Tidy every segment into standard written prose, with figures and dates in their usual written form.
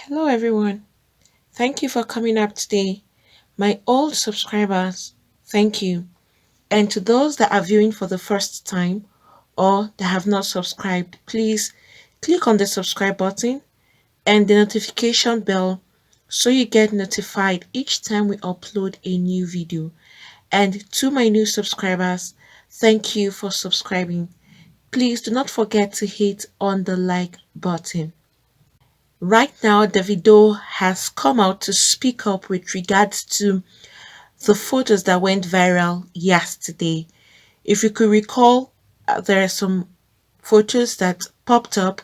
Hello, everyone. Thank you for coming up today. My old subscribers, thank you. And to those that are viewing for the first time or that have not subscribed, please click on the subscribe button and the notification bell so you get notified each time we upload a new video. And to my new subscribers, thank you for subscribing. Please do not forget to hit on the like button. Right now, Davido has come out to speak up with regards to the photos that went viral yesterday. If you could recall, there are some photos that popped up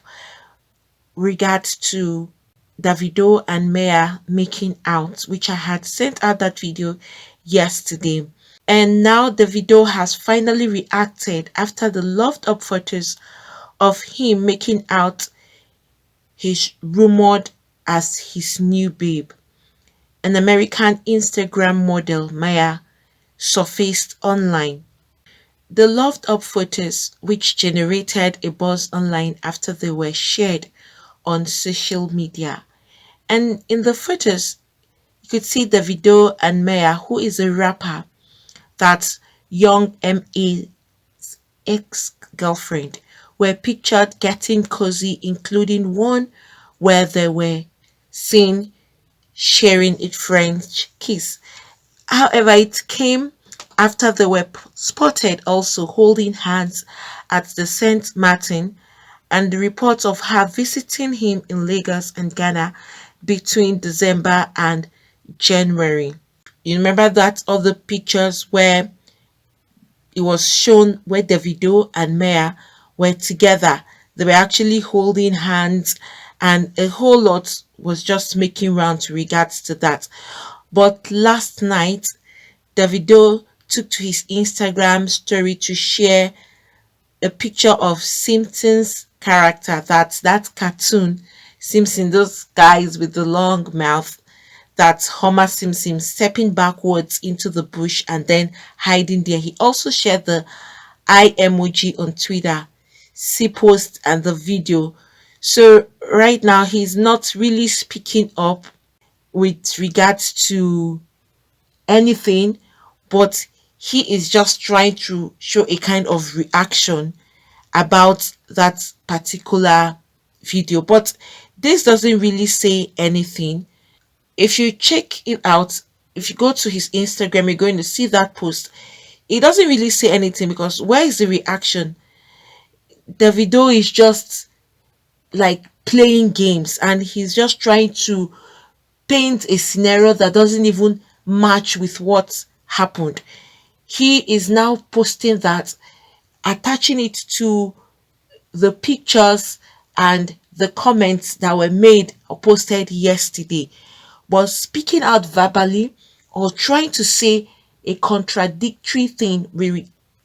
regards to Davido and Maya making out, which I had sent out that video yesterday. And now Davido has finally reacted after the loved up photos of him making out his rumored as his new babe. An American Instagram model, Maya, surfaced online. The loved up photos, which generated a buzz online after they were shared on social media. And in the photos, you could see Davido and Maya, who is a rapper, that's young MA's ex-girlfriend, were pictured getting cozy, including one where they were seen sharing a French kiss. However, it came after they were spotted also holding hands at the St. Martin and the reports of her visiting him in Lagos and Ghana between December and January. You remember that other pictures where it was shown where Davido and Maya were together. They were actually holding hands, and a whole lot was just making rounds regards to that. But last night, Davido took to his Instagram story to share a picture of Simpsons character, that's that cartoon Simpson, those guys with the long mouth, that's Homer Simpson stepping backwards into the bush and then hiding there. He also shared the eye emoji on Twitter, see post and the video. So right now he's not really speaking up with regards to anything, but he is just trying to show a kind of reaction about that particular video. But this doesn't really say anything. If you check it out, if you go to his Instagram, you're going to see that post. It doesn't really say anything because where is the reaction? Davido is just like playing games and he's just trying to paint a scenario that doesn't even match with what happened. He is now posting that, attaching it to the pictures and the comments that were made or posted yesterday, but speaking out verbally or trying to say a contradictory thing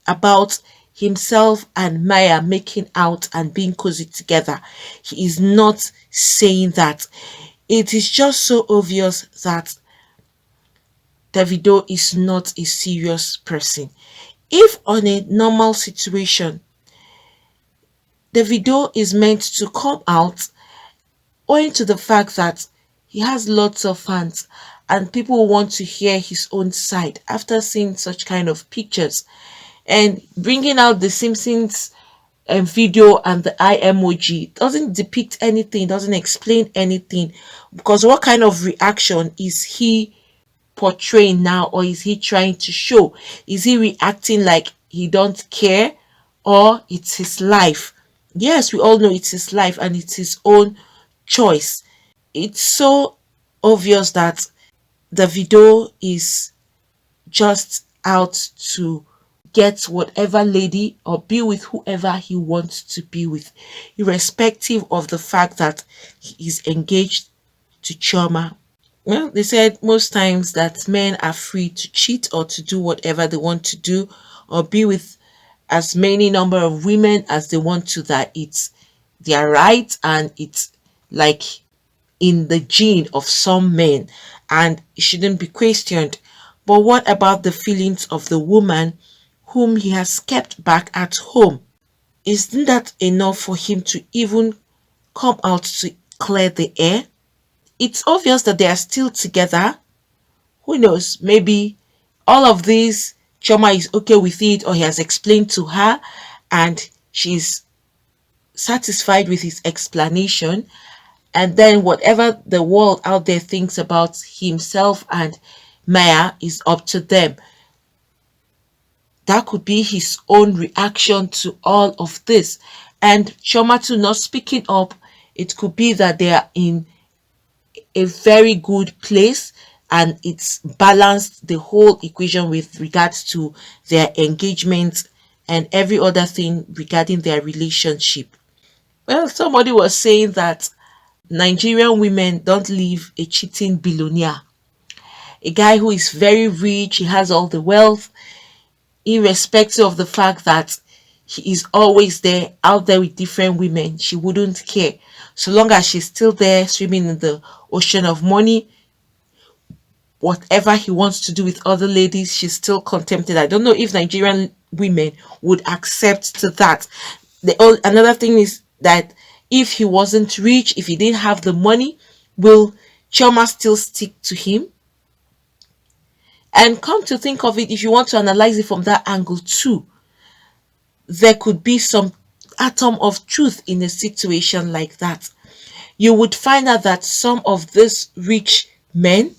about himself and Maya making out and being cozy together. He is not saying that. It is just so obvious that Davido is not a serious person. If on a normal situation, Davido is meant to come out owing to the fact that he has lots of fans and people want to hear his own side after seeing such kind of pictures, and bringing out the Simpsons video and the eye emoji doesn't depict anything, doesn't explain anything, because what kind of reaction is he portraying now, or is he trying to show? Is he reacting like he don't care, or it's his life? Yes, we all know it's his life and it's his own choice. It's so obvious that the video is just out to get whatever lady or be with whoever he wants to be with, irrespective of the fact that he is engaged to Choma. Well, they said most times that men are free to cheat or to do whatever they want to do or be with as many number of women as they want to, that it's their right and it's like in the gene of some men and it shouldn't be questioned. But what about the feelings of the woman whom he has kept back at home? Isn't that enough for him to even come out to clear the air? it's obvious that they are still together. Who knows? Maybe all of this, Choma is okay with it, or he has explained to her and she's satisfied with his explanation. And then whatever the world out there thinks about himself and Maya is up to them. That could be his own reaction to all of this. And Choma too not speaking up, it could be that they are in a very good place and it's balanced the whole equation with regards to their engagement and every other thing regarding their relationship. Well, somebody was saying that Nigerian women don't leave a cheating billionaire, a guy who is very rich, he has all the wealth, irrespective of the fact that he is always there out there with different women. She wouldn't care. So long as she's still there swimming in the ocean of money, whatever he wants to do with other ladies, she's still contented. I don't know if Nigerian women would accept to that. Another thing is that if he wasn't rich, if he didn't have the money, will Chioma still stick to him? And come to think of it, if you want to analyze it from that angle too, there could be some atom of truth in a situation like that. You would find out that some of these rich men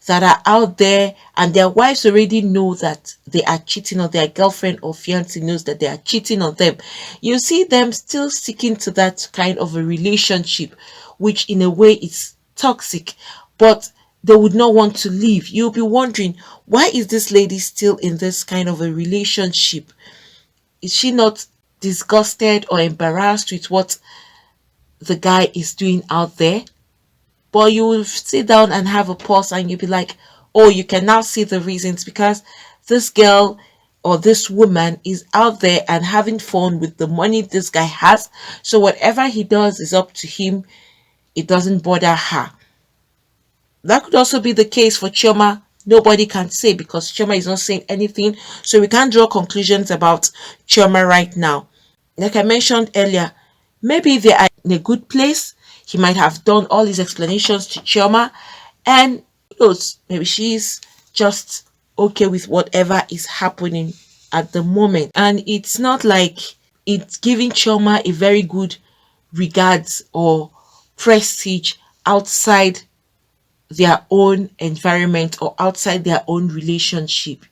that are out there and their wives already know that they are cheating, or their girlfriend or fiance knows that they are cheating on them. You see them still sticking to that kind of a relationship, which in a way is toxic, but they would not want to leave. You'll be wondering, why is this lady still in this kind of a relationship? Is she not disgusted or embarrassed with what the guy is doing out there? But you will sit down and have a pause and you'll be like, oh, you can now see the reasons, because this girl or this woman is out there and having fun with the money this guy has. So whatever he does is up to him. It doesn't bother her. That could also be the case for Chioma. Nobody can say, because Chioma is not saying anything. So we can't draw conclusions about Chioma right now. Like I mentioned earlier, maybe they are in a good place. He might have done all his explanations to Chioma, and who knows, maybe she's just okay with whatever is happening at the moment. And it's not like it's giving Chioma a very good regards or prestige outside their own environment or outside their own relationship.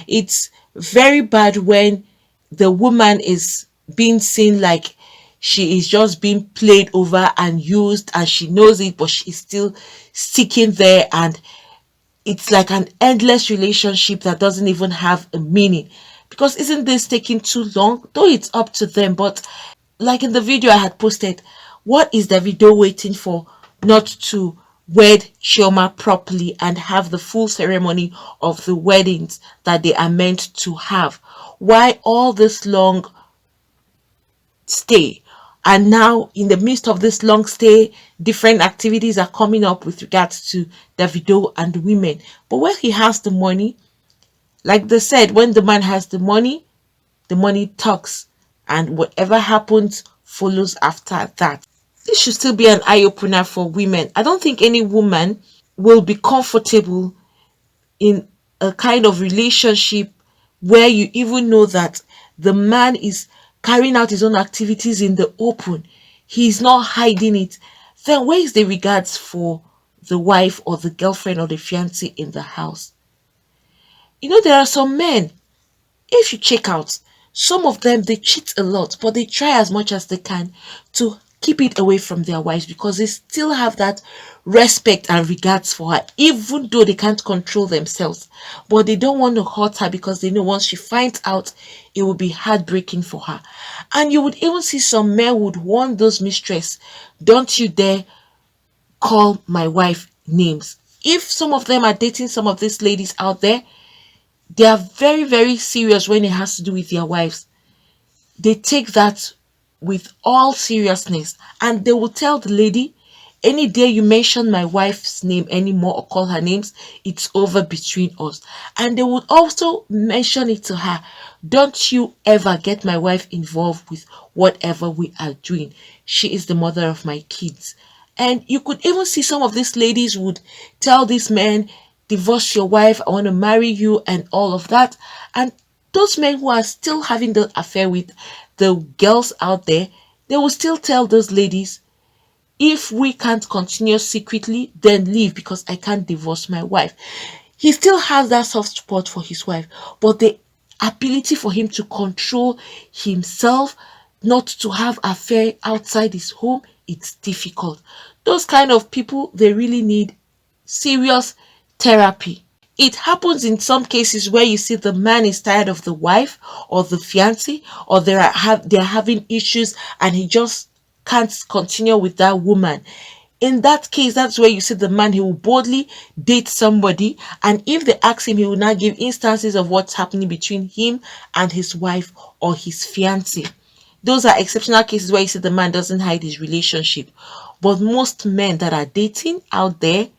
It's very bad when the woman is being seen like she is just being played over and used, and she knows it, but she's still sticking there, and it's like an endless relationship that doesn't even have a meaning. Because isn't this taking too long? Though it's up to them, but like in the video I had posted, what is Davido waiting for not to wed Chioma properly and have the full ceremony of the weddings that they are meant to have? Why all this long stay? And now in the midst of this long stay, different activities are coming up with regards to Davido and women. But when he has the money, like they said, when the man has the money talks, and whatever happens follows after that. This should still be an eye-opener for women. I don't think any woman will be comfortable in a kind of relationship where you even know that the man is carrying out his own activities in the open. He's not hiding it. Then where is the regards for the wife or the girlfriend or the fiancé in the house? There are some men, if you check out, some of them, they cheat a lot, but they try as much as they can to keep it away from their wives, because they still have that respect and regards for her, even though they can't control themselves. But they don't want to hurt her, because they know once she finds out, it will be heartbreaking for her. And you would even see some men would warn those mistress, don't you dare call my wife names. If some of them are dating some of these ladies out there, they are very, very serious when it has to do with their wives. They take that with all seriousness, and they will tell the lady, any day you mention my wife's name anymore or call her names, it's over between us. And they would also mention it to her, don't you ever get my wife involved with whatever we are doing. She is the mother of my kids. And you could even see some of these ladies would tell these men, divorce your wife, I want to marry you, and all of that. And those men who are still having the affair with the girls out there, they will still tell those ladies, if we can't continue secretly, then leave because I can't divorce my wife. He still has that soft spot for his wife, but the ability for him to control himself, not to have affair outside his home, it's difficult. Those kind of people, they really need serious therapy. It happens in some cases where you see the man is tired of the wife or the fiancé, or they're having issues and he just can't continue with that woman. In that case, that's where you see the man, he will boldly date somebody, and if they ask him, he will now give instances of what's happening between him and his wife or his fiancé. Those are exceptional cases where you see the man doesn't hide his relationship. But most men that are dating out there,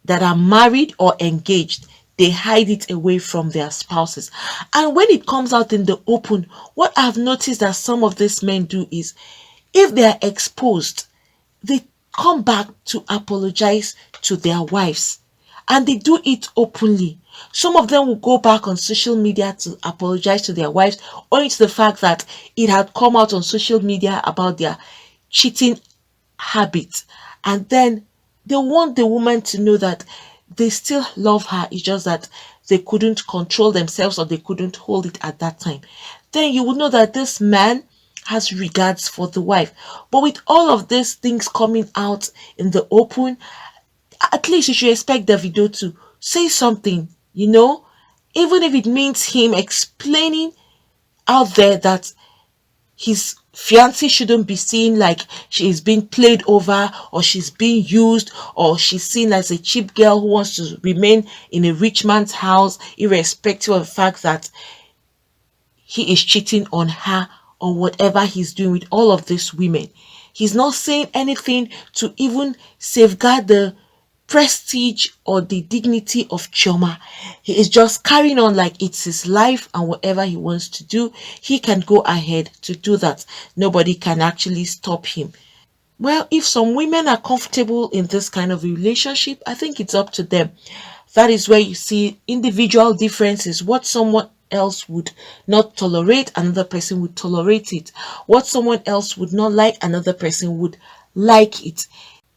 that are married or engaged, they hide it away from their spouses. And when it comes out in the open, what I've noticed that some of these men do is, if they are exposed, they come back to apologize to their wives, and they do it openly. Some of them will go back on social media to apologize to their wives, owing to the fact that it had come out on social media about their cheating habit. And then they want the woman to know that they still love her. It's just that they couldn't control themselves or they couldn't hold it at that time. Then you will know that this man has regards for the wife. But with all of these things coming out in the open, at least you should expect Davido to say something, even if it means him explaining out there that his fiancée shouldn't be seen like she is being played over, or she's being used, or she's seen as a cheap girl who wants to remain in a rich man's house, irrespective of the fact that he is cheating on her or whatever he's doing with all of these women. He's not saying anything to even safeguard the prestige or the dignity of Chioma. He is just carrying on like it's his life, and whatever he wants to do, he can go ahead to do that. Nobody can actually stop him. Well, if some women are comfortable in this kind of relationship, I think it's up to them. That is where you see individual differences. What someone else would not tolerate, another person would tolerate it. What someone else would not like, another person would like it.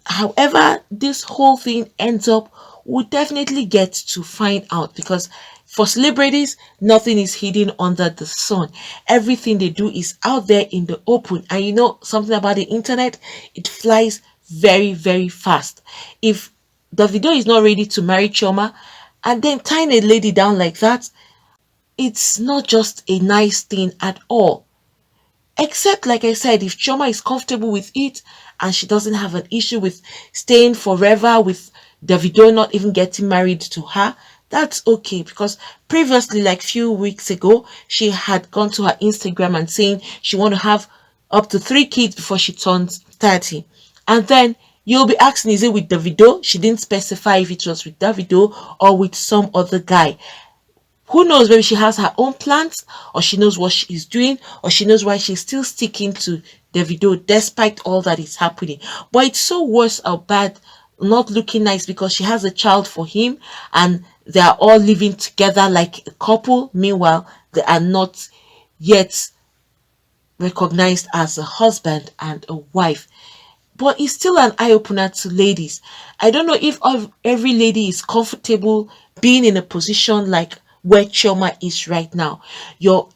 However this whole thing ends up, we'll definitely get to find out, because for celebrities, nothing is hidden under the sun. Everything they do is out there in the open. And you know something about the internet, it flies very, very fast. If Davido is not ready to marry Choma, and then tying a lady down like that, it's not just a nice thing at all. Except, like I said, if Choma is comfortable with it and she doesn't have an issue with staying forever with Davido not even getting married to her, that's okay. Because previously, like few weeks ago, she had gone to her Instagram and saying she want to have up to 3 kids before she turns 30. And then you'll be asking, is it with Davido? She didn't specify if it was with Davido or with some other guy. Who knows, maybe she has her own plans, or she knows what she's doing, or she knows why she's still sticking to Davido despite all that is happening. But it's so worse or bad, not looking nice, because she has a child for him and they are all living together like a couple. Meanwhile, they are not yet recognized as a husband and a wife. But it's still an eye-opener to ladies. I don't know if every lady is comfortable being in a position like where Chioma is right now. Your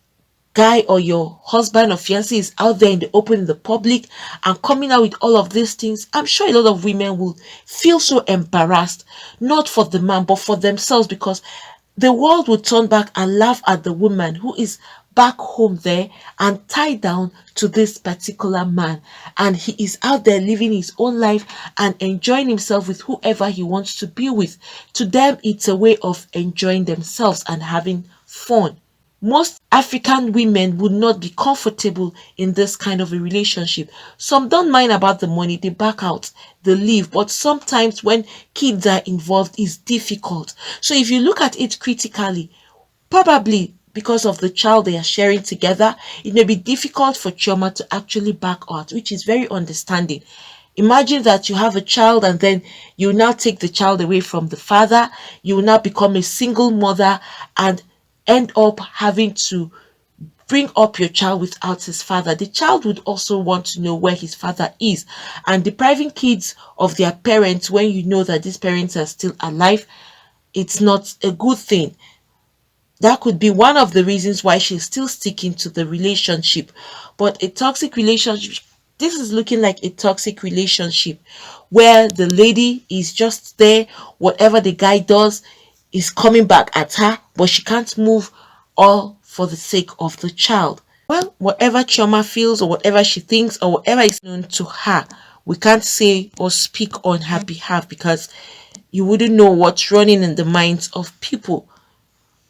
guy or your husband or fiancé is out there in the open, in the public, and coming out with all of these things. I'm sure a lot of women will feel so embarrassed, not for the man, but for themselves, because the world will turn back and laugh at the woman who is back home there and tied down to this particular man, and he is out there living his own life and enjoying himself with whoever he wants to be with. To them, it's a way of enjoying themselves and having fun. Most African women would not be comfortable in this kind of a relationship. Some don't mind about the money, they back out, they leave. But sometimes when kids are involved, it's difficult. So if you look at it critically, probably because of the child they are sharing together, it may be difficult for Chioma to actually back out, which is very understanding. Imagine that you have a child and then you now take the child away from the father. You will now become a single mother and end up having to bring up your child without his father. The child would also want to know where his father is. And depriving kids of their parents when you know that these parents are still alive, it's not a good thing. That could be one of the reasons why she's still sticking to the relationship. But a toxic relationship, this is looking like a toxic relationship where the lady is just there, whatever the guy does is coming back at her, but she can't move, all for the sake of the child. Well, whatever Chioma feels or whatever she thinks or whatever is known to her, we can't say or speak on her behalf because you wouldn't know what's running in the minds of people.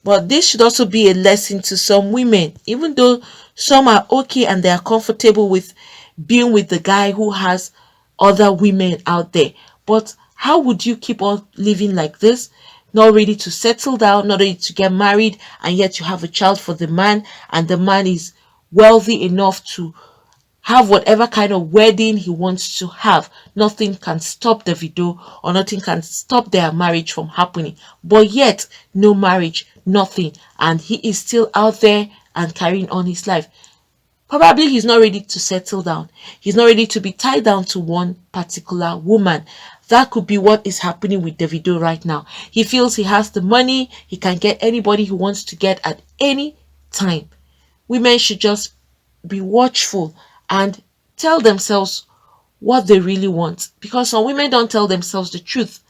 But this should also be a lesson to some women, even though some are okay and they are comfortable with being with the guy who has other women out there. But how would you keep on living like this? Not ready to settle down, not ready to get married, and yet you have a child for the man, and the man is wealthy enough to have whatever kind of wedding he wants to have. Nothing can stop Davido or nothing can stop their marriage from happening. But yet, no marriage, nothing. And he is still out there and carrying on his life. Probably he's not ready to settle down. He's not ready to be tied down to one particular woman. That could be what is happening with Davido right now. He feels he has the money, he can get anybody he wants to get at any time. Women should just be watchful and tell themselves what they really want, because some women don't tell themselves the truth.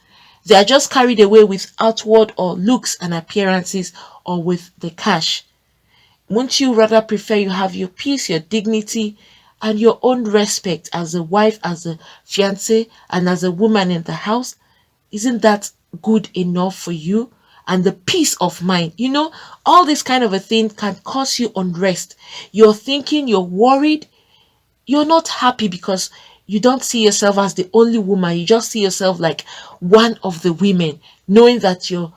They are just carried away with outward or looks and appearances or with the cash. Won't you rather prefer you have your peace, your dignity, and your own respect as a wife, as a fiancée, and as a woman in the house? Isn't that good enough for you? And the peace of mind, all this kind of a thing can cause you unrest. You're thinking, you're worried, you're not happy because you don't see yourself as the only woman. You just see yourself like one of the women, knowing that your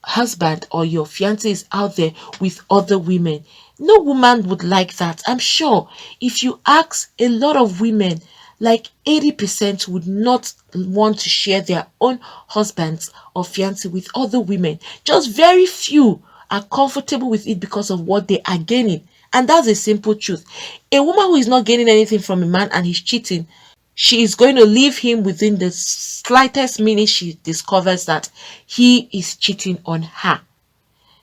husband or your fiance is out there with other women. No woman would like that. I'm sure if you ask a lot of women, like 80% would not want to share their own husbands or fiance with other women. Just very few are comfortable with it because of what they are gaining. And that's a simple truth. A woman who is not gaining anything from a man and he's cheating, she is going to leave him within the slightest minute she discovers that he is cheating on her.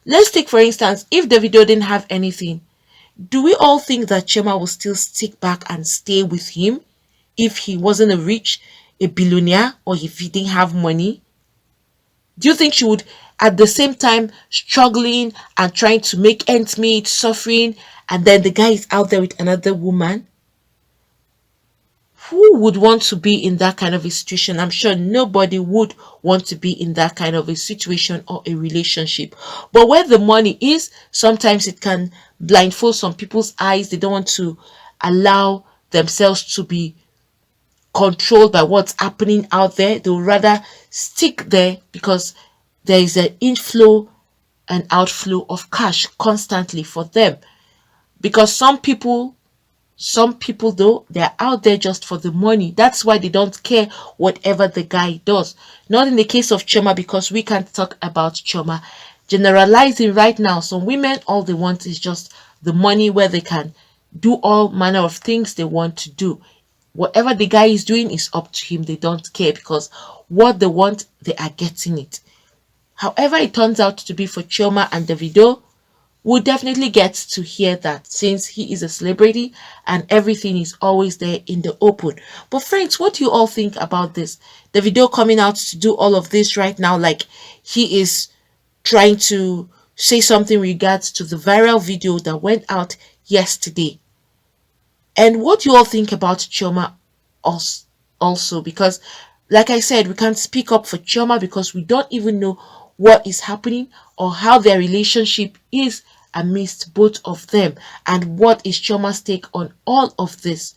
Let's take, for instance, if Davido didn't have anything, do we all think that Chema will still stick back and stay with him if he wasn't a billionaire, or if he didn't have money? Do you think she would, at the same time, struggling and trying to make ends meet, suffering, and then the guy is out there with another woman? Who would want to be in that kind of a situation? I'm sure nobody would want to be in that kind of a situation or a relationship. But where the money is, sometimes it can blindfold some people's eyes. They don't want to allow themselves to be controlled by what's happening out there. They would rather stick there because there is an inflow and outflow of cash constantly for them. Because some people though, they're out there just for the money. That's why they don't care whatever the guy does. Not in the case of Choma, because we can't talk about Choma. Generalizing right now, some women, all they want is just the money, where they can do all manner of things they want to do. Whatever the guy is doing is up to him. They don't care because what they want, they are getting it. However it turns out to be for Chioma and Davido, we'll definitely get to hear that, since he is a celebrity and everything is always there in the open. But friends, what do you all think about this? Davido coming out to do all of this right now, like he is trying to say something regards to the viral video that went out yesterday. And what do you all think about Chioma also? Because like I said, we can't speak up for Chioma because we don't even know what is happening or how their relationship is amidst both of them, and what is Chioma's take on all of this.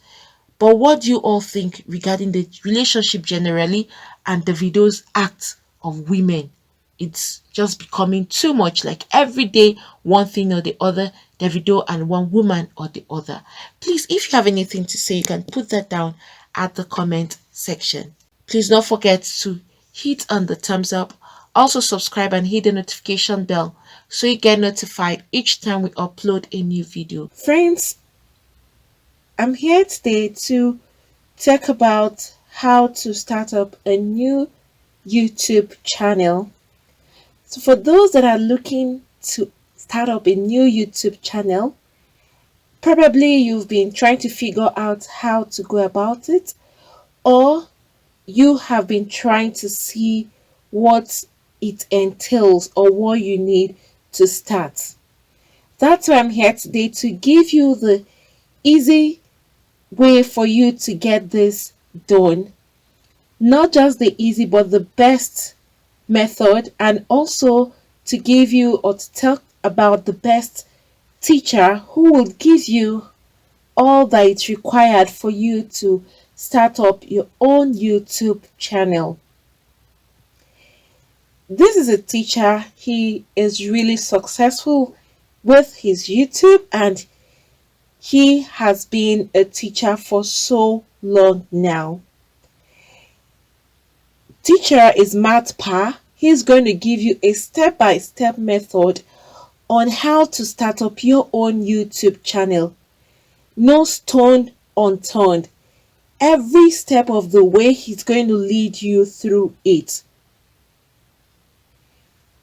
But what do you all think regarding the relationship generally and the video's act of women? It's just becoming too much, like every day one thing or the other, Davido and one woman or the other. Please, if you have anything to say, you can put that down at the comment section. Please don't forget to hit on the thumbs up. Also subscribe and hit the notification bell so you get notified each time we upload a new video. Friends, I'm here today to talk about how to start up a new YouTube channel. So for those that are looking to start up a new YouTube channel, probably you've been trying to figure out how to go about it, or you have been trying to see what it entails or what you need to start. That's why I'm here today, to give you the easy way for you to get this done. Not just the easy, but the best method, and also to give you or to talk about the best teacher who will give you all that is required for you to start up your own YouTube channel. This is a teacher. He is really successful with his YouTube, and he has been a teacher for so long now. Teacher is Matt Pa. He's going to give you a step-by-step method on how to start up your own YouTube channel. No stone unturned. Every step of the way, he's going to lead you through it.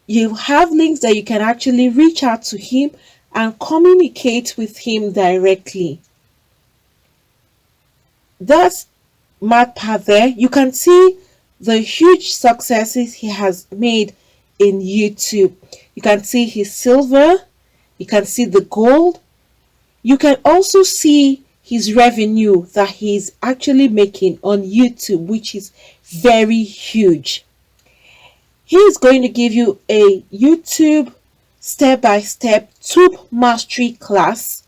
You have links that you can actually reach out to him and communicate with him directly. That's Matt Pa there. You can see the huge successes he has made in YouTube. You can see his silver, you can see the gold, you can also see his revenue that he's actually making on YouTube, which is very huge. He is going to give you a YouTube step-by-step tube mastery class,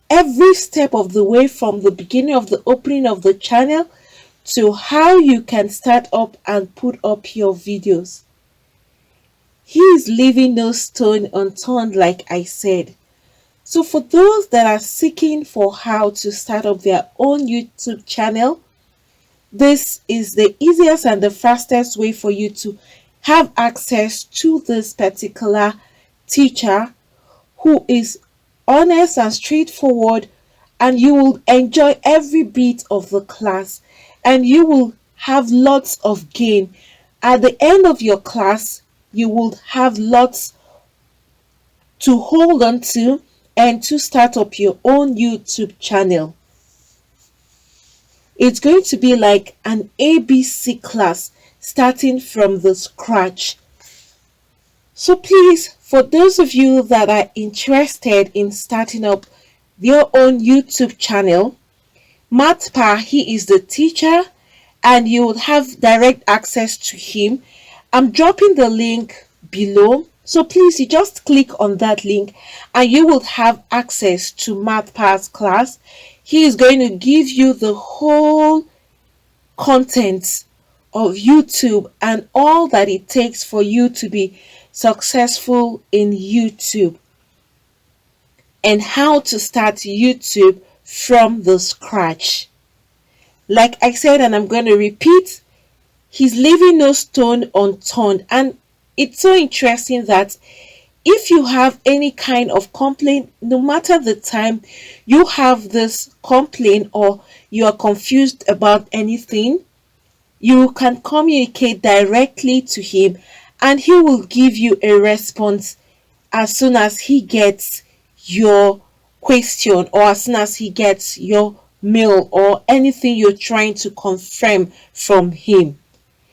every step of the way, from the beginning of the opening of the channel to how you can start up and put up your videos. He is leaving no stone unturned, like I said. So for those that are seeking for how to start up their own YouTube channel, this is the easiest and the fastest way for you to have access to this particular teacher who is honest and straightforward, and you will enjoy every bit of the class, and you will have lots of gain. At the end of your class, you will have lots to hold on to and to start up your own YouTube channel. It's going to be like an ABC class, starting from the scratch. So please, for those of you that are interested in starting up your own YouTube channel, Matt Pa, he is the teacher, and you will have direct access to him. I'm dropping the link below, so please, you just click on that link and you will have access to Matt Pa's class. He is going to give you the whole content of YouTube and all that it takes for you to be successful in YouTube, and how to start YouTube from the scratch. Like I said, and I'm going to repeat, he's leaving no stone unturned. And it's so interesting that if you have any kind of complaint, no matter the time you have this complaint or you are confused about anything, you can communicate directly to him and he will give you a response as soon as he gets your question, or as soon as he gets your mail or anything you're trying to confirm from him.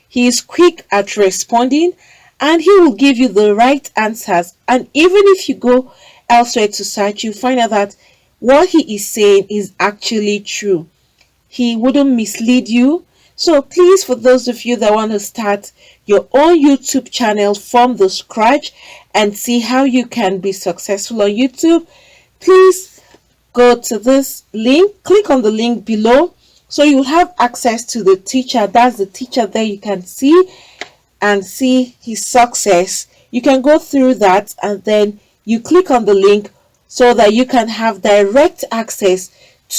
He is quick at responding and he will give you the right answers. And even if you go elsewhere to search, you find out that what he is saying is actually true. He wouldn't mislead you. So please, for those of you that want to start your own YouTube channel from the scratch and see how you can be successful on YouTube, please go to this link, click on the link below, so you'll have access to the teacher. That's the teacher there. You can see and see his success. You can go through that and then you click on the link so that you can have direct access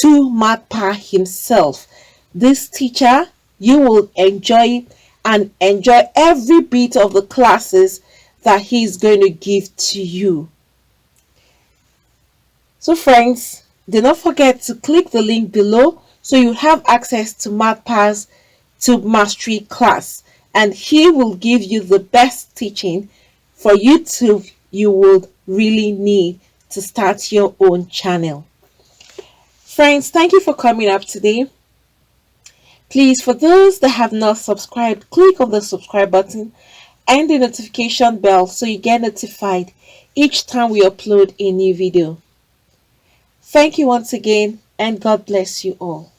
to Matt Pa himself. This teacher You will enjoy it and enjoy every bit of the classes that he's going to give to you. So friends, do not forget to click the link below so you have access to MathPass to Mastery class, and he will give you the best teaching for YouTube you would really need to start your own channel. Friends, thank you for coming up today. Please, for those that have not subscribed, click on the subscribe button and the notification bell so you get notified each time we upload a new video. Thank you once again, and God bless you all.